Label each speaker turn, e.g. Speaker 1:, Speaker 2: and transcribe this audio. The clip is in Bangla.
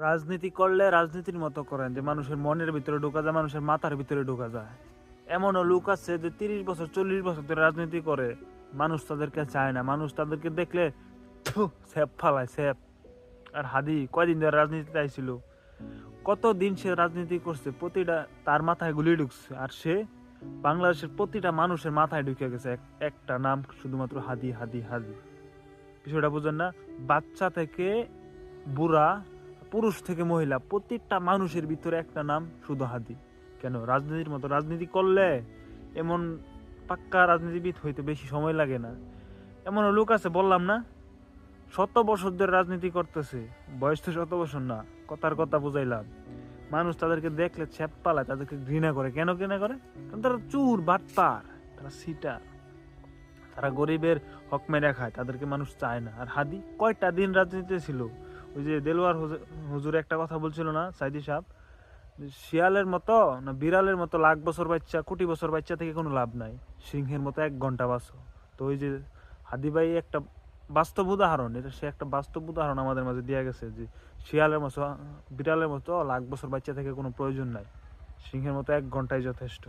Speaker 1: রাজনীতি করলে রাজনীতির মতো করেন, যে মানুষের মনের ভিতরে ঢোকা যায়, মানুষের মাথার ভিতরে ঢোকা যায়। এমনও লোক আছে যে 30 বছর 40 বছর ধরে রাজনীতি করে, মানুষ তাদেরকে চায় না, মানুষ তাদেরকে দেখলে স্যাপ ফালায় স্যাপ। আর হাদি কয়দিন ধরে রাজনীতিতে আইছিল, কতদিন সে রাজনীতি করছে, প্রতিটা তার মাথায় গুলি ঢুকছে, আর সে বাংলাদেশের প্রতিটা মানুষের মাথায় ঢুকে গেছে একটা নাম, শুধুমাত্র হাদি হাদি হাদি। বিষয়টা বুঝেন না? বাচ্চা থেকে বুড়া, পুরুষ থেকে মহিলা, প্রত্যেকটা মানুষের ভিতরে একটা নাম, শুধু হাদি। কেন? রাজনীতির মতো রাজনীতি করলে এমন পাক্কা রাজনীতিবিদ হইতে বেশি সময় লাগে না। এমন লোক আছে, বললাম না, 100 বছর ধরে রাজনীতি করতেছে, বয়স তো 100 বছর না, কথার কথা বুঝাইলাম। মানুষ তাদেরকে দেখলে ছ্যাপ পালায়, তাদেরকে ঘৃণা করে। কেন ঘৃণা করে? কারণ তারা চুর, বাটপার, তারা সিটার, তারা গরিবের হক মেরে খায়, তাদেরকে মানুষ চায় না। আর হাদি কয়টা দিন রাজনীতিতে ছিল? ওই যে দেলোয়ার হুজুর একটা কথা বলছিল না, সাইদি সাহেব, শিয়ালের মতো না বিড়ালের মতো লাখ বছর বাচ্চা, কোটি বছর বাচ্চা থেকে কোনো লাভ নাই, সিংহের মতো 1 ঘন্টা বাঁচো। তো ওই যে হাদি ভাই একটা বাস্তব উদাহরণ, এটা সে একটা বাস্তব উদাহরণ আমাদের মাঝে দিয়ে গেছে, যে শিয়ালের মতো বিড়ালের মতো লাখ বছর বাচ্চা থেকে কোনো প্রয়োজন নাই, সিংহের মতো 1 ঘন্টাই যথেষ্ট।